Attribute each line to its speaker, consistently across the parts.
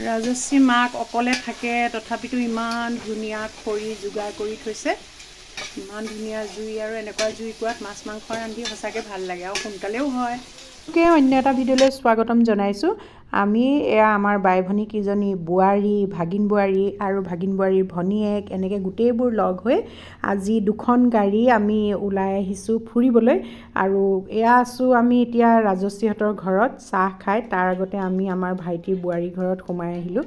Speaker 1: ৰাজশ্ৰী মাক অকলে থাকে, তথাপিতো ইমান ধুনীয়া খৰি যোগাৰ কৰি থৈছে। ইমান ধুনীয়া জুই, আৰু এনেকুৱা জুই কোৱাত মাছ মাংস ৰান্ধি সঁচাকৈ ভাল লাগে আৰু সোনকালেও হয়। অন্য এটা ভিডিঅ'লৈ স্বাগতম জনাইছোঁ। আমি এয়া আমাৰ বাই ভনী কেইজনী, বোৱাৰী, ভাগিন বোৱাৰী আৰু ভাগিন বোৱাৰীৰ ভনীয়েক, এনেকৈ গোটেইবোৰ লগ হৈ আজি 2খন গাড়ী আমি ওলাই আহিছোঁ ফুৰিবলৈ। আৰু এয়া আছোঁ আমি এতিয়া ৰাজশ্ৰীহঁতৰ ঘৰত চাহ খাই। তাৰ আগতে আমি আমাৰ ভাইটিৰ বোৱাৰীৰ ঘৰত সোমাই আহিলোঁ।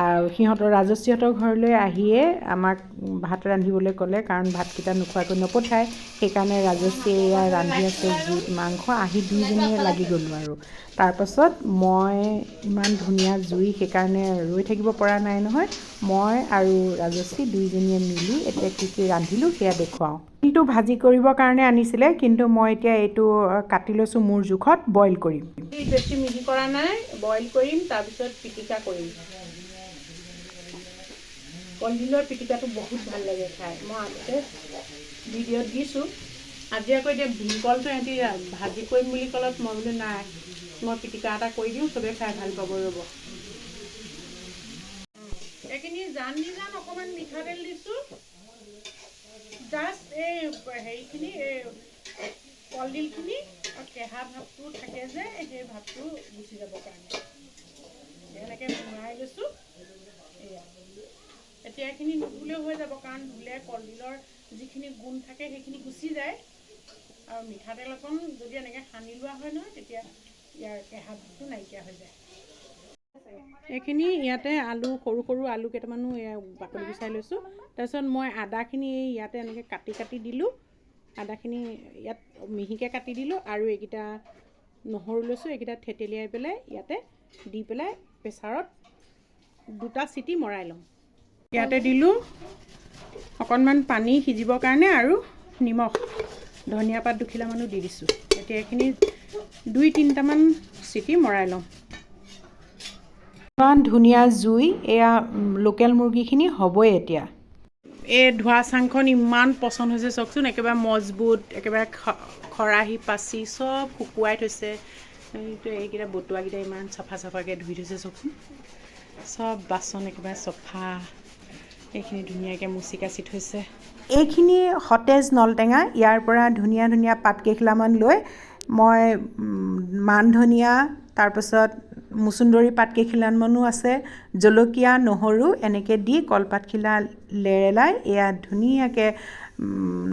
Speaker 1: আৰু সিহঁতৰ ৰাজশ্ৰীহঁতৰ ঘৰলৈ আহিয়ে আমাক ভাত ৰান্ধিবলৈ ক'লে, কাৰণ ভাতকেইটা নোখোৱাকৈ নপঠায়। সেইকাৰণে ৰাজশ্ৰীয়ে এয়া ৰান্ধি আছে জুইত মাংস। আহি দুইজনীয়ে লাগি গ'লোঁ। আৰু তাৰপাছত মই ইমান ধুনীয়া জুই, সেইকাৰণে ৰৈ থাকিব পৰা নাই নহয়। মই আৰু ৰাজশ্ৰী দুইজনীয়ে মিলি এতিয়া কি ৰান্ধিলোঁ সেয়া দেখুৱাওঁ। তিলটো ভাজি কৰিবৰ কাৰণে আনিছিলে, কিন্তু মই এতিয়া এইটো কাটি লৈছোঁ মোৰ জোখত, বইল কৰিম। বেছি মিহি কৰা নাই, বইল কৰিম, তাৰপিছত পিটিকা কৰিম। কলডিলৰ পিটিকাটো বহুত ভাল লাগে খাই, মই আগতে ভিডিঅ'ত দিছোঁ। আজি আকৌ এতিয়া ভীমকলটো সিহঁতি ভাজি কৰিম বুলি ক'লত মই বোলো নাই, মই পিটিকা এটা কৰি দিওঁ, চবেই খাই ভাল পাব। ৰ'ব, এইখিনি জান অকণমান মিঠাতেল দিছোঁ। জাষ্ট এই হেৰিখিনি, এই কলডিলখিনি কেঁহা ভাৱটো থাকে যে, সেই ভাৱটো গুচি যাবৰ কাৰণে এনেকৈ ভৰাই লৈছোঁ। এয়া এতিয়া এইখিনি নুধুলেও হৈ যাব, কাৰণ ধুলে কলডিলৰ যিখিনি গুণ থাকে সেইখিনি গুচি যায়। আৰু মিঠাতেল অকণ যদি এনেকৈ সানি লোৱা হয় নহয়, তেতিয়া ইয়াৰ কেঁহা ভাৱটো নাইকিয়া হৈ যায়। এইখিনি ইয়াতে আলু, সৰু সৰু আলু কেইটামানো বাকলি গুচাই লৈছোঁ। তাৰপিছত মই আদাখিনি ইয়াতে এনেকৈ কাটি কাটি দিলোঁ। আদাখিনি ইয়াত মিহিকৈ কাটি দিলোঁ, আৰু এইকেইটা নহৰু লৈছোঁ, এইকেইটা থেতেলিয়াই পেলাই ইয়াতে দি পেলাই প্ৰেছাৰত 2টা চিটি মৰাই ল'ম। ইয়াতে দিলোঁ অকণমান পানী সিজিবৰ কাৰণে, আৰু নিমখ, ধনিয়া পাত 2 খিলামানো দি দিছোঁ। এতিয়া এইখিনি 2-3টামান চিটি মৰাই ল'ম। ইমান ধুনীয়া জুই, এয়া লোকেল মুৰ্গীখিনি হ'বই এতিয়া। এই ধোৱা চাংখন ইমান পচন্দ হৈছে চাওকচোন, একেবাৰে মজবুত, একেবাৰে খৰাহি পাচি চব শুকুৱাই থৈছে। এইকেইটা বতুৱাকেইটা ইমান চাফা চাফাকৈ ধুই থৈছে চাওকচোন, চব বাচন একেবাৰে চফা। এইখিনি ধুনীয়াকৈ মুচি কাচি থৈছে। এইখিনি সতেজ নলটেঙা, ইয়াৰ পৰা ধুনীয়া ধুনীয়া পাত কেইখিলামান লৈ মই মান ধনিয়া, তাৰপাছত মুচুন্দৰী পাত কেইখিলামানো আছে, জলকীয়া, নহৰু এনেকৈ দি কলপাতখিলা লেৰেলাই এয়া ধুনীয়াকৈ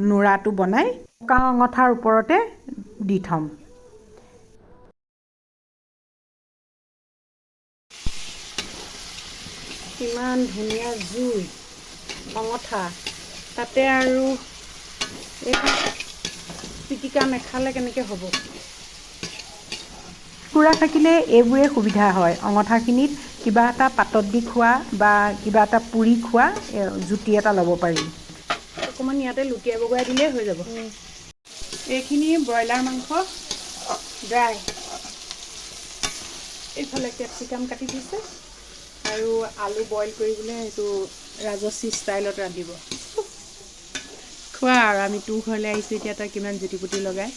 Speaker 1: নোৰাটো বনাই পকা অঙঠাৰ ওপৰতে দি থ'ম। ইমান ধুনীয়া জুই, অঙঠা, তাতে আৰু এই পিটিকা নেখালে কেনেকৈ হ'ব। কুকুৰা থাকিলে এইবোৰে সুবিধা হয়। অঙঠাখিনিত কিবা এটা পাতত দি খোৱা বা কিবা এটা পুৰি খোৱা, জুতি এটা ল'ব পাৰি। অকণমান ইয়াতে লুটিয়াই বগৰাই দিলেই হৈ যাব। এইখিনি ব্ৰইলাৰ মাংস ড্ৰাই, এইফালে কেপচিকাম কাটি দিছে, আৰু আলু বইল কৰিবলৈ এইটো ৰাজশ্ৰী ষ্টাইলত ৰান্ধিব। খোৱা আৰু আমি তোৰ ঘৰলৈ আহিছোঁ এতিয়া, তই কিমান জুতি পুতি লগাই।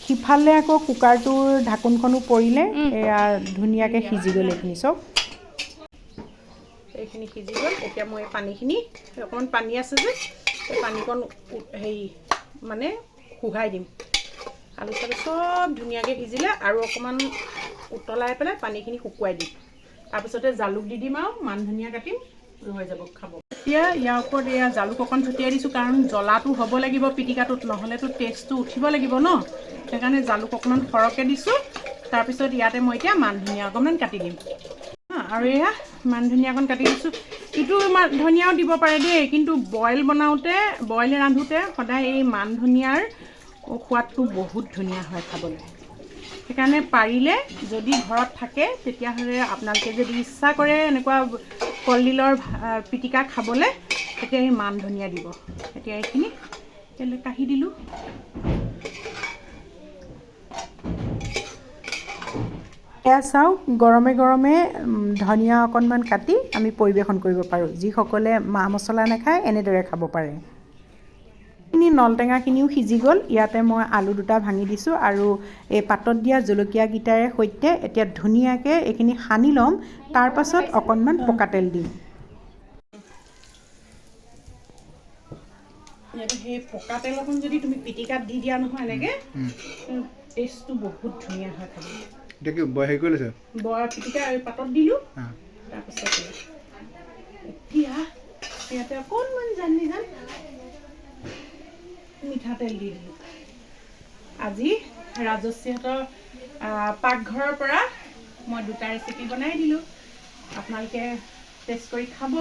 Speaker 1: সিফালে আকৌ কুকাৰটোৰ ঢাকোনখনো পৰিলে, এয়া ধুনীয়াকৈ সিজি গ'ল এইখিনি চব। এইখিনি সিজি গ'ল। এতিয়া মই পানীখিনি, অকণমান পানী আছে যে, এই পানীকণ হেৰি মানে শুকাই দিম। আলু চালু চব ধুনীয়াকৈ সিজিলে, আৰু অকণমান উতলাই পেলাই পানীখিনি শুকুৱাই দিম। তাৰপিছতে জালুক দি দিম আৰু মান ধনিয়া কাটিম, হৈ যাব খাব। এতিয়া ইয়াৰ ওপৰত এয়া জালুক অকণ ছটিয়াই দিছোঁ, কাৰণ জ্বলাটো হ'ব লাগিব পিটিকাটোত, নহ'লেতো টেষ্টটো উঠিব লাগিব ন। সেইকাৰণে জালুক অকণমান সৰহকৈ দিছোঁ। তাৰপিছত ইয়াতে মই এতিয়া মান ধনিয়া অকণমান কাটি দিম। আৰু এয়া মান ধনিয়া অকণ কাটি দিছোঁ। ইটো ধনিয়াও দিব পাৰে দেই, কিন্তু বইল ৰান্ধোতে সদায় এই মান ধনিয়াৰ সোৱাদটো বহুত ধুনীয়া হয় খাবলৈ। সেইকাৰণে পাৰিলে যদি ঘৰত থাকে, তেতিয়াহ'লে আপোনালোকে যদি ইচ্ছা কৰে এনেকুৱা কলডিলৰ পিটিকা খাবলৈ, তেতিয়া এই মান ধনিয়া দিব। এতিয়া এইখিনি কাঢ়ি দিলোঁ। এয়া চাওক, গৰমে গৰমে ধনিয়া অকণমান কাটি আমি পৰিৱেশন কৰিব পাৰোঁ। যিসকলে মা মছলা নাখায় এনেদৰে খাব পাৰে। নলটেঙাখিনিও সিজি গ'ল। ইয়াতে মই আলু দুটা ভাঙি দিছোঁ আৰু এই পাতত দিয়া জলকীয়াকেইটাৰে সৈতে এতিয়া ধুনীয়াকৈ এইখিনি সানি ল'ম। তাৰ পাছত অকণমান পকা তেল দিম। ইয়াতে সেই পকা তেল অকণ যদি তুমি পিটিকাত দি দিয়া নহয় এনেকৈ, টেষ্টটো বহুত ধুনীয়া হয় খাবলৈ।
Speaker 2: এতিয়া কি হেৰি কৰি লৈছে?
Speaker 1: পিটিকা পাতত দিলোঁ। তাৰপিছত এতিয়া ইয়াতে অকণমান জানি মিঠাতেল দি দিলোঁ। আজি ৰাজশ্ৰীহঁতৰ পাকঘৰৰ পৰা মই দুটা ৰেচিপি বনাই দিলোঁ। আপোনালোকে টেষ্ট কৰি খাব।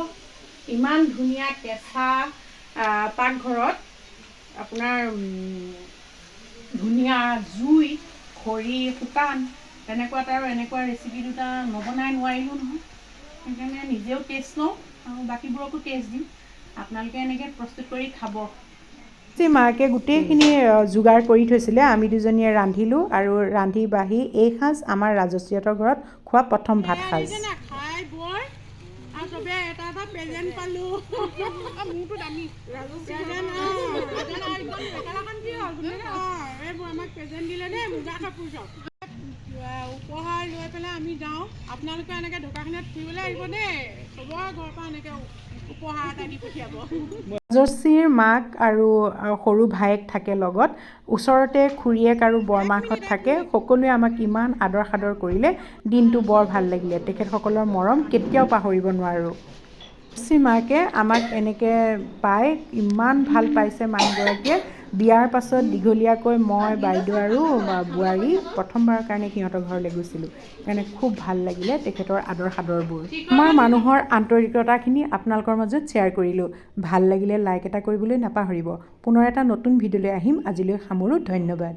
Speaker 1: ইমান ধুনীয়া কেঁচা পাকঘৰত আপোনাৰ ধুনীয়া জুই, খৰি, শুকান তেনেকুৱাত আৰু এনেকুৱা ৰেচিপি দুটা নবনাই নোৱাৰিলোঁ নহয়। সেইকাৰণে নিজেও টেষ্ট লওঁ আৰু বাকীবোৰকো টেষ্ট দিম। আপোনালোকে এনেকৈ প্ৰস্তুত কৰি খাব। মাকে গোটেইখিনি যোগাৰ কৰি থৈছিলে, আমি দুজনীয়ে ৰান্ধিলোঁ আৰু ৰান্ধি বাঢ়ি এই সাজ আমাৰ ৰাজশ্ৰীহঁতৰ ঘৰত খোৱা প্ৰথম ভাত সাজ। খাই বৈ আৰু চবে এটা এটা প্ৰেজেণ্ট পালোঁ। মোৰতো দামী আমাক প্ৰেজেণ্ট দিলে দেই, মুগা কাপোৰ চব উপহাৰ লৈ পেলাই আমি যাওঁ। আপোনালোকে এনেকৈ ঢকুৱাখানাত ফুৰিবলৈ আহিব দেই, চবৰে ঘৰৰ পৰা এনেকৈ উপহাৰ এটা দি পঠিয়াব। ৰাজশ্ৰীৰ মাক আৰু সৰু ভায়েক থাকে লগত, ওচৰতে খুৰীয়েক আৰু বৰমাকহঁত থাকে। সকলোৱে আমাক ইমান আদৰ সাদৰ কৰিলে, দিনটো বৰ ভাল লাগিলে। তেখেতসকলৰ মৰম কেতিয়াও পাহৰিব নোৱাৰোঁ। ৰাজশ্ৰীৰ মাকে আমাক এনেকৈ পাই ইমান ভাল পাইছে মানুহগৰাকীয়ে। বিয়াৰ পাছত দীঘলীয়াকৈ মই, বাইদেউ আৰু বোৱাৰী প্ৰথমবাৰৰ কাৰণে সিহঁতৰ ঘৰলৈ গৈছিলোঁ। সেইকাৰণে খুব ভাল লাগিলে তেখেতৰ আদৰ সাদৰবোৰ। আমাৰ মানুহৰ আন্তৰিকতাখিনি আপোনালোকৰ মাজত শ্বেয়াৰ কৰিলোঁ। ভাল লাগিলে লাইক এটা কৰিবলৈ নাপাহৰিব। পুনৰ এটা নতুন ভিডিঅ'লৈ আহিম। আজিলৈ সামৰোঁ। ধন্যবাদ।